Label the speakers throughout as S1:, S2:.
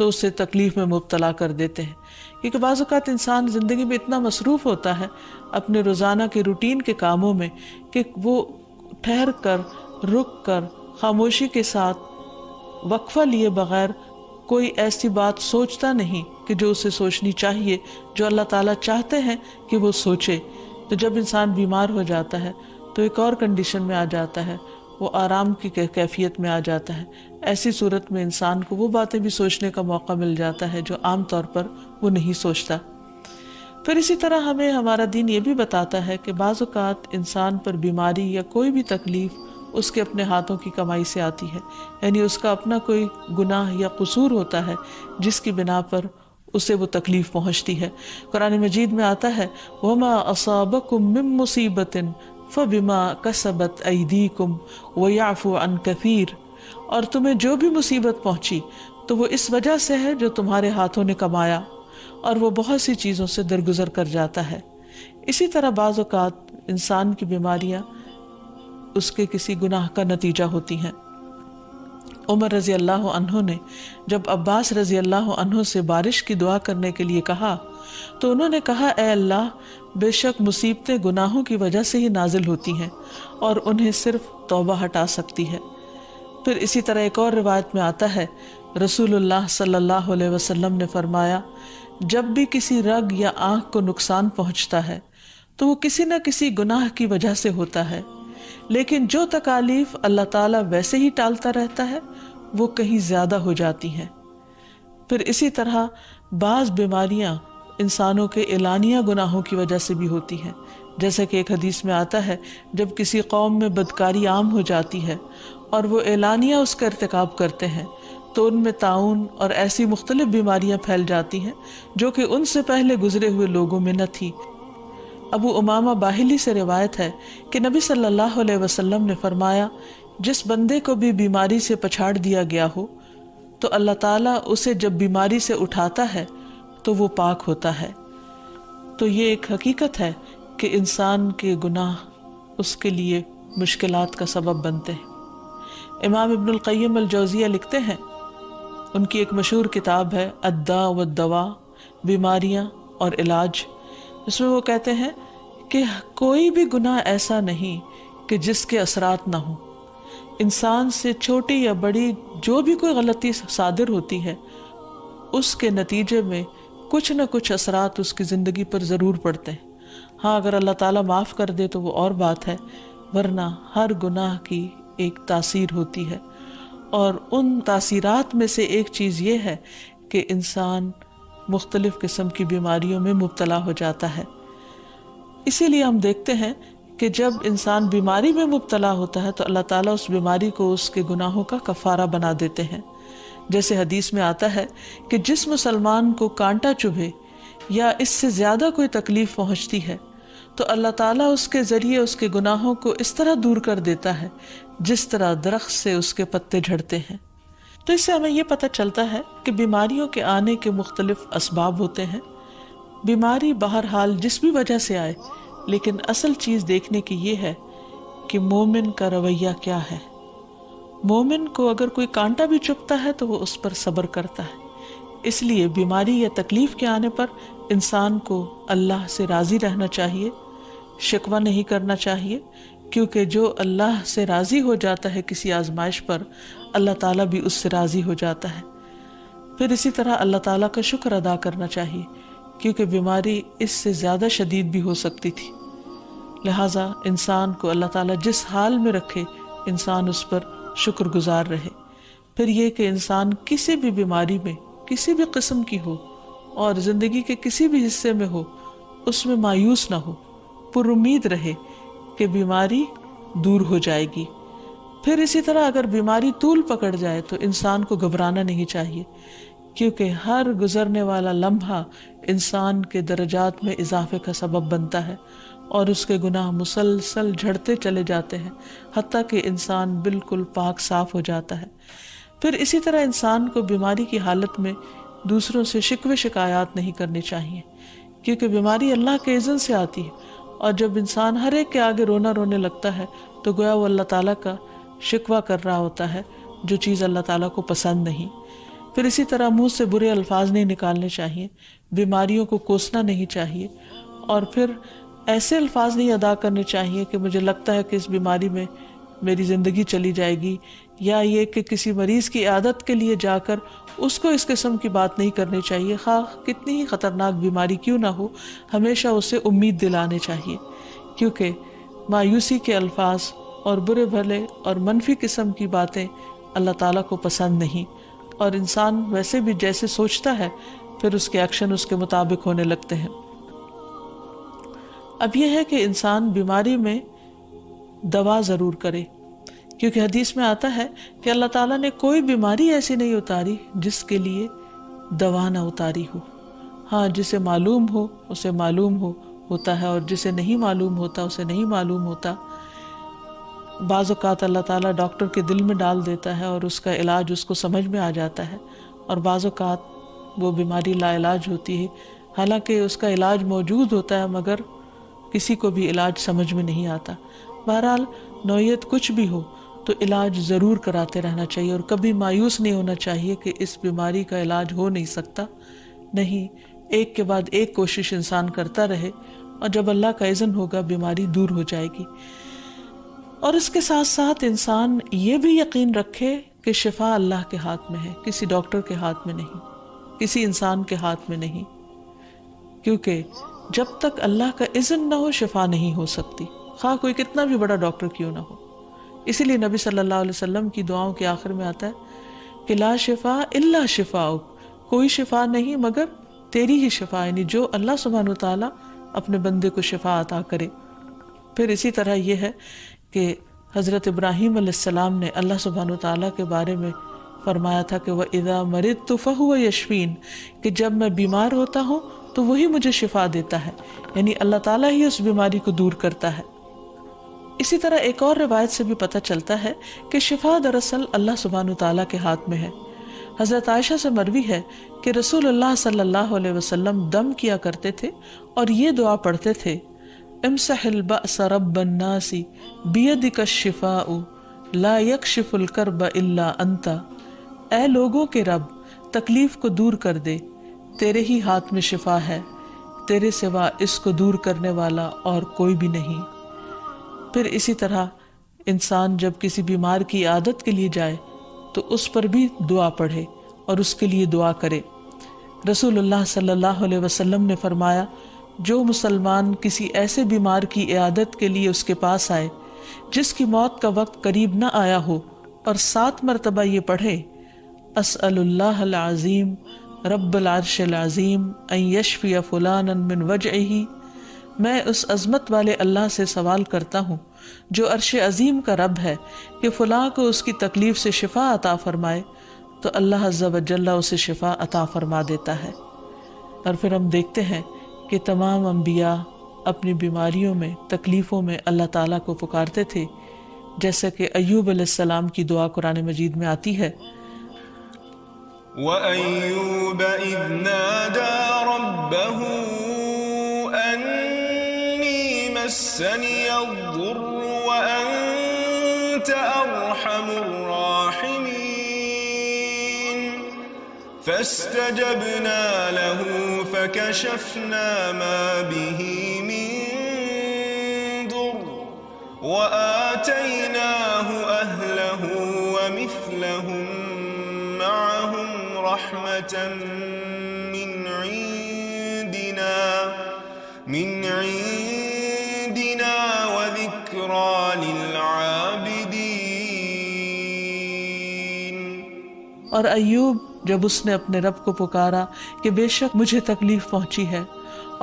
S1: تو اسے تکلیف میں مبتلا کر دیتے ہیں، کیونکہ بعض اوقات انسان زندگی میں اتنا مصروف ہوتا ہے اپنے روزانہ کے روٹین کے کاموں میں کہ وہ ٹھہر کر، رک کر، خاموشی کے ساتھ وقفہ لیے بغیر کوئی ایسی بات سوچتا نہیں کہ جو اسے سوچنی چاہیے، جو اللہ تعالیٰ چاہتے ہیں کہ وہ سوچے۔ تو جب انسان بیمار ہو جاتا ہے تو ایک اور کنڈیشن میں آ جاتا ہے، وہ آرام کی کیفیت میں آ جاتا ہے۔ ایسی صورت میں انسان کو وہ باتیں بھی سوچنے کا موقع مل جاتا ہے جو عام طور پر وہ نہیں سوچتا۔ پھر اسی طرح ہمیں ہمارا دین یہ بھی بتاتا ہے کہ بعض اوقات انسان پر بیماری یا کوئی بھی تکلیف اس کے اپنے ہاتھوں کی کمائی سے آتی ہے، یعنی اس کا اپنا کوئی گناہ یا قصور ہوتا ہے جس کی بنا پر اسے وہ تکلیف پہنچتی ہے۔ قرآن مجید میں آتا ہے وَمَا أَصَابَكُم مِّن مُّصِيبَةٍ فَبِمَا كَسَبَتْ أَيْدِيكُمْ وَيَعْفُو عَن كَثِيرٍ، اور تمہیں جو بھی مصیبت پہنچی تو وہ اس وجہ سے ہے جو تمہارے ہاتھوں نے کمایا، اور وہ بہت سی چیزوں سے درگزر کر جاتا ہے۔ اسی طرح بعض اوقات انسان کی بیماریاں اس کے کسی گناہ کا نتیجہ ہوتی ہیں۔ عمر رضی اللہ عنہ نے جب عباس رضی اللہ عنہ سے بارش کی دعا کرنے کے لیے کہا تو انہوں نے کہا اے اللہ، بے شک مصیبتیں گناہوں کی وجہ سے ہی نازل ہوتی ہیں اور انہیں صرف توبہ ہٹا سکتی ہے۔ پھر اسی طرح ایک اور روایت میں آتا ہے رسول اللہ صلی اللہ علیہ وسلم نے فرمایا جب بھی کسی رگ یا آنکھ کو نقصان پہنچتا ہے تو وہ کسی نہ کسی گناہ کی وجہ سے ہوتا ہے، لیکن جو تکالیف اللہ تعالیٰ ویسے ہی ٹالتا رہتا ہے وہ کہیں زیادہ ہو جاتی ہیں۔ پھر اسی طرح بعض بیماریاں انسانوں کے اعلانیہ گناہوں کی وجہ سے بھی ہوتی ہیں، جیسا کہ ایک حدیث میں آتا ہے جب کسی قوم میں بدکاری عام ہو جاتی ہے اور وہ اعلانیہ اس کا ارتکاب کرتے ہیں تو ان میں طاعون اور ایسی مختلف بیماریاں پھیل جاتی ہیں جو کہ ان سے پہلے گزرے ہوئے لوگوں میں نہ تھی۔ ابو امامہ باہلی سے روایت ہے کہ نبی صلی اللہ علیہ وسلم نے فرمایا جس بندے کو بھی بیماری سے پچھاڑ دیا گیا ہو تو اللہ تعالیٰ اسے جب بیماری سے اٹھاتا ہے تو وہ پاک ہوتا ہے۔ تو یہ ایک حقیقت ہے کہ انسان کے گناہ اس کے لیے مشکلات کا سبب بنتے ہیں۔ امام ابن القیم الجوزیہ لکھتے ہیں، ان کی ایک مشہور کتاب ہے الداء والدواء، بیماریاں اور علاج، اس میں وہ کہتے ہیں کہ کوئی بھی گناہ ایسا نہیں کہ جس کے اثرات نہ ہوں۔ انسان سے چھوٹی یا بڑی جو بھی کوئی غلطی صادر ہوتی ہے اس کے نتیجے میں کچھ نہ کچھ اثرات اس کی زندگی پر ضرور پڑتے ہیں۔ ہاں اگر اللہ تعالیٰ معاف کر دے تو وہ اور بات ہے، ورنہ ہر گناہ کی ایک تاثیر ہوتی ہے، اور ان تاثیرات میں سے ایک چیز یہ ہے کہ انسان مختلف قسم کی بیماریوں میں مبتلا ہو جاتا ہے۔ اسی لیے ہم دیکھتے ہیں کہ جب انسان بیماری میں مبتلا ہوتا ہے تو اللہ تعالیٰ اس بیماری کو اس کے گناہوں کا کفارہ بنا دیتے ہیں۔ جیسے حدیث میں آتا ہے کہ جس مسلمان کو کانٹا چبھے یا اس سے زیادہ کوئی تکلیف پہنچتی ہے تو اللہ تعالیٰ اس کے ذریعے اس کے گناہوں کو اس طرح دور کر دیتا ہے جس طرح درخت سے اس کے پتے جھڑتے ہیں۔ تو اس سے ہمیں یہ پتہ چلتا ہے کہ بیماریوں کے آنے کے مختلف اسباب ہوتے ہیں۔ بیماری بہرحال جس بھی وجہ سے آئے، لیکن اصل چیز دیکھنے کی یہ ہے کہ مومن کا رویہ کیا ہے۔ مومن کو اگر کوئی کانٹا بھی چبھتا ہے تو وہ اس پر صبر کرتا ہے۔ اس لیے بیماری یا تکلیف کے آنے پر انسان کو اللہ سے راضی رہنا چاہیے، شکوہ نہیں کرنا چاہیے، کیونکہ جو اللہ سے راضی ہو جاتا ہے کسی آزمائش پر، اللہ تعالیٰ بھی اس سے راضی ہو جاتا ہے۔ پھر اسی طرح اللہ تعالیٰ کا شکر ادا کرنا چاہیے، کیونکہ بیماری اس سے زیادہ شدید بھی ہو سکتی تھی۔ لہٰذا انسان کو اللہ تعالیٰ جس حال میں رکھے انسان اس پر شکر گزار رہے۔ پھر یہ کہ انسان کسی بھی بیماری میں کسی بھی قسم کی ہو اور زندگی کے کسی بھی حصے میں ہو، اس میں مایوس نہ ہو، پر امید رہے کہ بیماری دور ہو جائے گی۔ پھر اسی طرح اگر بیماری طول پکڑ جائے تو انسان کو گھبرانا نہیں چاہیے، کیونکہ ہر گزرنے والا لمحہ انسان کے درجات میں اضافے کا سبب بنتا ہے اور اس کے گناہ مسلسل جھڑتے چلے جاتے ہیں حتیٰ کہ انسان بالکل پاک صاف ہو جاتا ہے۔ پھر اسی طرح انسان کو بیماری کی حالت میں دوسروں سے شکوے شکایات نہیں کرنی چاہیے، کیونکہ بیماری اللہ کے اذن سے آتی ہے، اور جب انسان ہر ایک کے آگے رونے لگتا ہے تو گویا وہ اللہ تعالیٰ کا شکوہ کر رہا ہوتا ہے، جو چیز اللہ تعالیٰ کو پسند نہیں۔ پھر اسی طرح منہ سے برے الفاظ نہیں نکالنے چاہیے، بیماریوں کو کوسنا نہیں چاہیے، اور پھر ایسے الفاظ نہیں ادا کرنے چاہیے کہ مجھے لگتا ہے کہ اس بیماری میں میری زندگی چلی جائے گی، یا یہ کہ کسی مریض کی عیادت کے لیے جا کر اس کو اس قسم کی بات نہیں کرنی چاہیے، خواہ کتنی ہی خطرناک بیماری کیوں نہ ہو، ہمیشہ اسے امید دلانے چاہیے، کیونکہ مایوسی کے الفاظ اور برے بھلے اور منفی قسم کی باتیں اللہ تعالیٰ کو پسند نہیں، اور انسان ویسے بھی جیسے سوچتا ہے پھر اس کے ایکشن اس کے مطابق ہونے لگتے ہیں۔ اب یہ ہے کہ انسان بیماری میں دوا ضرور کرے، کیونکہ حدیث میں آتا ہے کہ اللہ تعالیٰ نے کوئی بیماری ایسی نہیں اتاری جس کے لیے دوا نہ اتاری ہو۔ ہاں، جسے معلوم ہو اسے معلوم ہوتا ہے، اور جسے نہیں معلوم ہوتا اسے نہیں معلوم ہوتا۔ بعض اوقات اللہ تعالیٰ ڈاکٹر کے دل میں ڈال دیتا ہے اور اس کا علاج اس کو سمجھ میں آ جاتا ہے، اور بعض اوقات وہ بیماری لا علاج ہوتی ہے، حالانکہ اس کا علاج موجود ہوتا ہے مگر کسی کو بھی علاج سمجھ میں نہیں آتا۔ بہرحال نوعیت کچھ بھی ہو تو علاج ضرور کراتے رہنا چاہیے، اور کبھی مایوس نہیں ہونا چاہیے کہ اس بیماری کا علاج ہو نہیں سکتا، نہیں، ایک کے بعد ایک کوشش انسان کرتا رہے، اور جب اللہ کا اذن ہوگا بیماری دور ہو جائے گی۔ اور اس کے ساتھ ساتھ انسان یہ بھی یقین رکھے کہ شفا اللہ کے ہاتھ میں ہے، کسی ڈاکٹر کے ہاتھ میں نہیں، کسی انسان کے ہاتھ میں نہیں، کیونکہ جب تک اللہ کا اذن نہ ہو شفا نہیں ہو سکتی، خواہ کوئی کتنا بھی بڑا ڈاکٹر کیوں نہ ہو۔ اسی لیے نبی صلی اللہ علیہ وسلم کی دعاؤں کے آخر میں آتا ہے کہ لا شفا الا شفاؤک، کوئی شفا نہیں مگر تیری ہی شفا، یعنی جو اللہ سبحانہ وتعالیٰ اپنے بندے کو شفا عطا کرے۔ پھر اسی طرح یہ ہے کہ حضرت ابراہیم علیہ السلام نے اللہ سبحانہ وتعالیٰ کے بارے میں فرمایا تھا کہ وَإِذَا مَرِضْتُ فَهُوَ يَشْفِينِ، کہ جب میں بیمار ہوتا ہوں تو وہی مجھے شفا دیتا ہے، یعنی اللہ تعالیٰ ہی اس بیماری کو دور کرتا ہے۔ اسی طرح ایک اور روایت سے بھی پتہ چلتا ہے کہ شفا دراصل اللہ سبحانہ وتعالیٰ کے ہاتھ میں ہے۔ حضرت عائشہ سے مروی ہے کہ رسول اللہ صلی اللہ علیہ وسلم دم کیا کرتے تھے اور یہ دعا پڑھتے تھے، امسح البأس رب الناس بیدک الشفاء لا یکشف الکرب الا انت، اے لوگوں کے رب تکلیف کو دور کر دے، تیرے ہی ہاتھ میں شفا ہے، تیرے سوا اس کو دور کرنے والا اور کوئی بھی نہیں۔ پھر اسی طرح انسان جب کسی بیمار کی عیادت کے لیے جائے تو اس پر بھی دعا پڑھے اور اس کے لیے دعا کرے۔ رسول اللہ صلی اللہ علیہ وسلم نے فرمایا، جو مسلمان کسی ایسے بیمار کی عیادت کے لیے اس کے پاس آئے جس کی موت کا وقت قریب نہ آیا ہو اور 7 مرتبہ یہ پڑھے، اسأل اللہ العظیم رب العرش العظیم ان یشفی فلانا من وجعہ، میں اس عظمت والے اللہ سے سوال کرتا ہوں جو عرش عظیم کا رب ہے کہ فلاں کو اس کی تکلیف سے شفا عطا فرمائے، تو اللہ عز و جل اسے شفا عطا فرما دیتا ہے۔ اور پھر ہم دیکھتے ہیں کہ تمام انبیاء اپنی بیماریوں میں، تکلیفوں میں اللہ تعالیٰ کو پکارتے تھے، جیسا کہ ایوب علیہ السلام کی دعا قرآن مجید میں آتی ہے،
S2: وَأَيُّوبَ إِذْ نَادَى رَبَّهُ أَنِّي مَسَّنِيَ الضُّرُّ وَأَنْتَ أَرْحَمُ الرَّاحِمِينَ فَاسْتَجَبْنَا لَهُ فَكَشَفْنَا مَا بِهِ مِنْ ضُرٍّ وَآتَيْنَاهُ أَهْلَهُ وَمِثْلَهُمْ مَعَهُمْ رَحْمَةً مِنْ عِنْدِنَا وَذِكْرَى لِلْعَابِدِينَ۔
S1: اور ایوب جب اس نے اپنے رب کو پکارا کہ بے شک مجھے تکلیف پہنچی ہے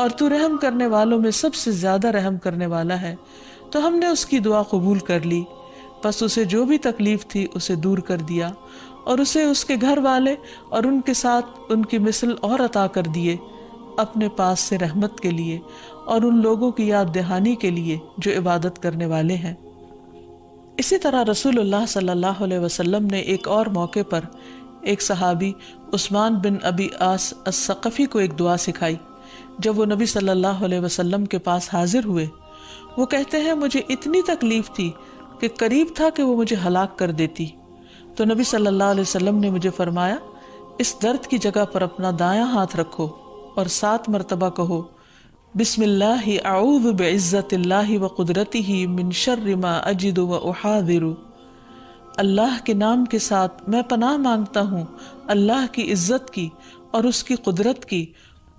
S1: اور تو رحم کرنے والوں میں سب سے زیادہ رحم کرنے والا ہے، تو ہم نے اس کی دعا قبول کر لی، پس اسے جو بھی تکلیف تھی اسے دور کر دیا، اور اسے اس کے گھر والے اور ان کے ساتھ ان کی مثل اور عطا کر دیے، اپنے پاس سے رحمت کے لیے اور ان لوگوں کی یاد دہانی کے لیے جو عبادت کرنے والے ہیں۔ اسی طرح رسول اللہ صلی اللہ علیہ وسلم نے ایک اور موقع پر ایک صحابی عثمان بن ابی عاص الثقفی کو ایک دعا سکھائی۔ جب وہ نبی صلی اللہ علیہ وسلم کے پاس حاضر ہوئے، وہ کہتے ہیں مجھے اتنی تکلیف تھی کہ قریب تھا کہ وہ مجھے ہلاک کر دیتی، تو نبی صلی اللہ علیہ وسلم نے مجھے فرمایا اس درد کی جگہ پر اپنا دایاں ہاتھ رکھو اور 7 مرتبہ کہو بسم اللہ اعوذ بعزت اللہ وقدرتہ من شر ما اجد واحاذر، اللہ کے نام کے ساتھ میں پناہ مانگتا ہوں اللہ کی عزت کی اور اس کی قدرت کی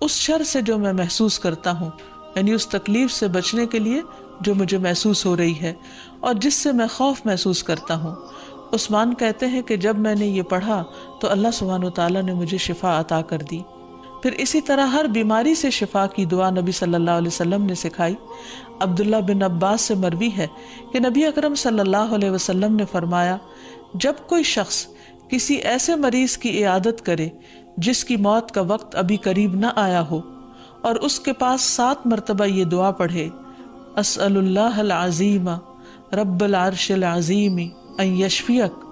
S1: اس شر سے جو میں محسوس کرتا ہوں، یعنی اس تکلیف سے بچنے کے لیے جو مجھے محسوس ہو رہی ہے اور جس سے میں خوف محسوس کرتا ہوں۔ عثمان کہتے ہیں کہ جب میں نے یہ پڑھا تو اللہ سبحانہ وتعالیٰ نے مجھے شفا عطا کر دی۔ پھر اسی طرح ہر بیماری سے شفا کی دعا نبی صلی اللہ علیہ وسلم نے سکھائی۔ عبداللہ بن عباس سے مروی ہے کہ نبی اکرم صلی اللہ علیہ وسلم نے فرمایا، جب کوئی شخص کسی ایسے مریض کی عیادت کرے جس کی موت کا وقت ابھی قریب نہ آیا ہو اور اس کے پاس 7 مرتبہ یہ دعا پڑھے، اسأل اللہ العظیم رب العرش العظیم ان یشفیک،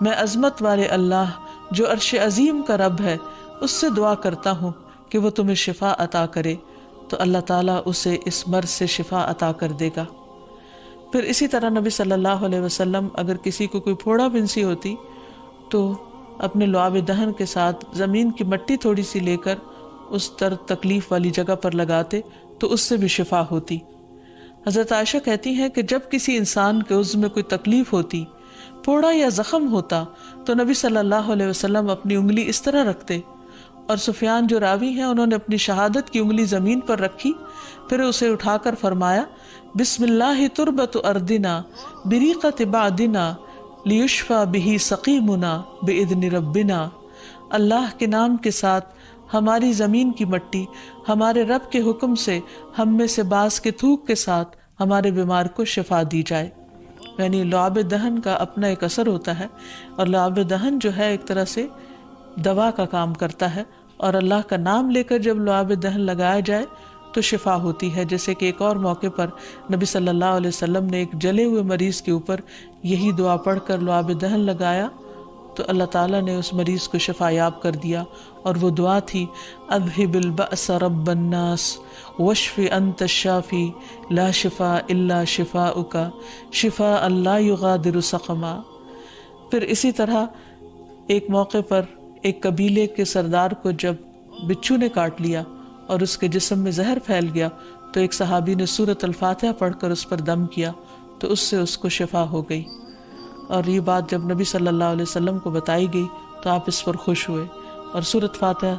S1: میں عظمت والے اللہ جو عرش عظیم کا رب ہے اس سے دعا کرتا ہوں کہ وہ تمہیں شفا عطا کرے، تو اللہ تعالیٰ اسے اس مرض سے شفا عطا کر دے گا۔ پھر اسی طرح نبی صلی اللہ علیہ وسلم اگر کسی کو کوئی پھوڑا بنسی ہوتی تو اپنے لعاب دہن کے ساتھ زمین کی مٹی تھوڑی سی لے کر اس درد تکلیف والی جگہ پر لگاتے تو اس سے بھی شفا ہوتی۔ حضرت عائشہ کہتی ہیں کہ جب کسی انسان کے عضو میں کوئی تکلیف ہوتی، پھوڑا یا زخم ہوتا، تو نبی صلی اللہ علیہ وسلم اپنی انگلی اس طرح رکھتے، اور سفیان جو راوی ہیں انہوں نے اپنی شہادت کی انگلی زمین پر رکھی، پھر اسے اٹھا کر فرمایا بسم اللہ تربت اردنا بریقت بعدنا لیشفى به سقیمنا باذن ربنا، اللہ کے نام کے ساتھ ہماری زمین کی مٹی ہمارے رب کے حکم سے ہم میں سے بعض کے تھوک کے ساتھ ہمارے بیمار کو شفا دی جائے۔ یعنی لعاب دہن کا اپنا ایک اثر ہوتا ہے، اور لعاب دہن جو ہے ایک طرح سے دوا کا کام کرتا ہے، اور اللہ کا نام لے کر جب لعاب دہن لگایا جائے تو شفا ہوتی ہے۔ جیسے کہ ایک اور موقع پر نبی صلی اللہ علیہ وسلم نے ایک جلے ہوئے مریض کے اوپر یہی دعا پڑھ کر لعاب دہن لگایا تو اللہ تعالیٰ نے اس مریض کو شفا یاب کر دیا، اور وہ دعا تھی اذہب البأس رب الناس واشف انت الشافی لا شفاء الا شفاؤک شفاء لا یغادر سقما۔ پھر اسی طرح ایک موقع پر ایک قبیلے کے سردار کو جب بچھو نے کاٹ لیا اور اس کے جسم میں زہر پھیل گیا تو ایک صحابی نے سورۃ الفاتحہ پڑھ کر اس پر دم کیا تو اس سے اس کو شفا ہو گئی، اور یہ بات جب نبی صلی اللہ علیہ وسلم کو بتائی گئی تو آپ اس پر خوش ہوئے۔ اور سورۃ فاتحہ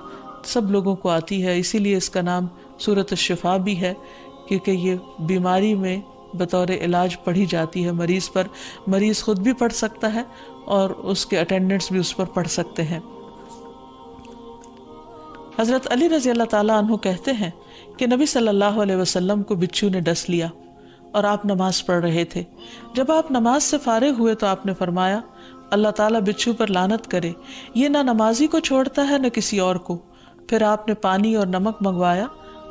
S1: سب لوگوں کو آتی ہے، اسی لیے اس کا نام سورۃ الشفا بھی ہے، کیونکہ یہ بیماری میں بطور علاج پڑھی جاتی ہے مریض پر۔ مریض خود بھی پڑھ سکتا ہے اور اس کے اٹینڈنٹس بھی اس پر پڑھ سکتے ہیں۔ حضرت علی رضی اللہ تعالیٰ عنہ کہتے ہیں کہ نبی صلی اللہ علیہ وسلم کو بچھو نے ڈس لیا اور آپ نماز پڑھ رہے تھے۔ جب آپ نماز سے فارغ ہوئے تو آپ نے فرمایا اللہ تعالیٰ بچھو پر لعنت کرے، یہ نہ نمازی کو چھوڑتا ہے نہ کسی اور کو۔ پھر آپ نے پانی اور نمک منگوایا،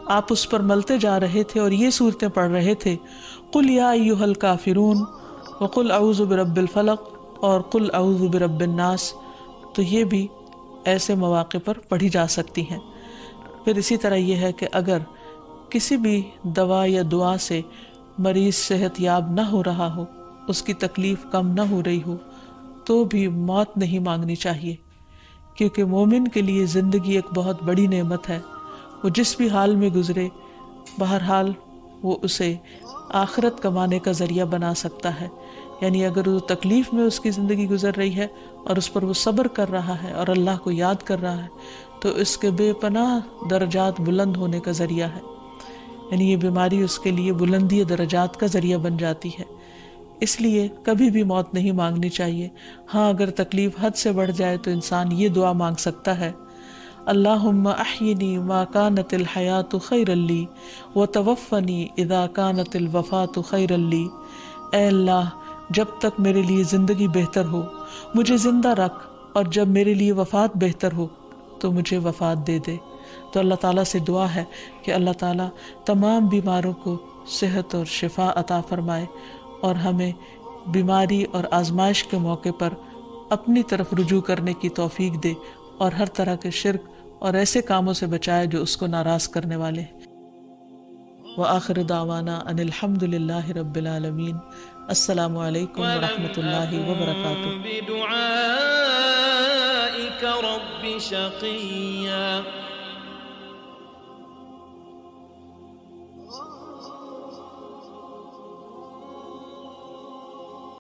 S1: آپ اس پر ملتے جا رہے تھے اور یہ صورتیں پڑھ رہے تھے قل یا ایھا الکافرون وقل اعوذ برب الفلق اور قل اعوذ برب الناس، تو یہ بھی ایسے مواقع پر پڑھی جا سکتی ہیں۔ پھر اسی طرح یہ ہے کہ اگر کسی بھی دوا یا دعا سے مریض صحت یاب نہ ہو رہا ہو، اس کی تکلیف کم نہ ہو رہی ہو، تو بھی موت نہیں مانگنی چاہیے، کیونکہ مومن کے لیے زندگی ایک بہت بڑی نعمت ہے۔ وہ جس بھی حال میں گزرے، بہرحال وہ اسے آخرت کمانے کا ذریعہ بنا سکتا ہے۔ یعنی اگر وہ تکلیف میں اس کی زندگی گزر رہی ہے اور اس پر وہ صبر کر رہا ہے اور اللہ کو یاد کر رہا ہے تو اس کے بے پناہ درجات بلند ہونے کا ذریعہ ہے۔ یعنی یہ بیماری اس کے لیے بلندی درجات کا ذریعہ بن جاتی ہے۔ اس لیے کبھی بھی موت نہیں مانگنی چاہیے۔ ہاں اگر تکلیف حد سے بڑھ جائے تو انسان یہ دعا مانگ سکتا ہے اللہم احینی ما کانت الحیات خیرا لی وتوفنی اذا کانت الوفات خیرا لی، اے اللہ جب تک میرے لیے زندگی بہتر ہو مجھے زندہ رکھ، اور جب میرے لیے وفات بہتر ہو تو مجھے وفات دے دے۔ تو اللہ تعالیٰ سے دعا ہے کہ اللہ تعالیٰ تمام بیماروں کو صحت اور شفا عطا فرمائے، اور ہمیں بیماری اور آزمائش کے موقع پر اپنی طرف رجوع کرنے کی توفیق دے، اور ہر طرح کے شرک اور ایسے کاموں سے بچائے جو اس کو ناراض کرنے والے ہیں۔ وآخر دعوانا ان الحمد للہ رب العالمین۔ السلام علیکم ورحمۃ اللہ وبرکاتہ۔
S3: شقيا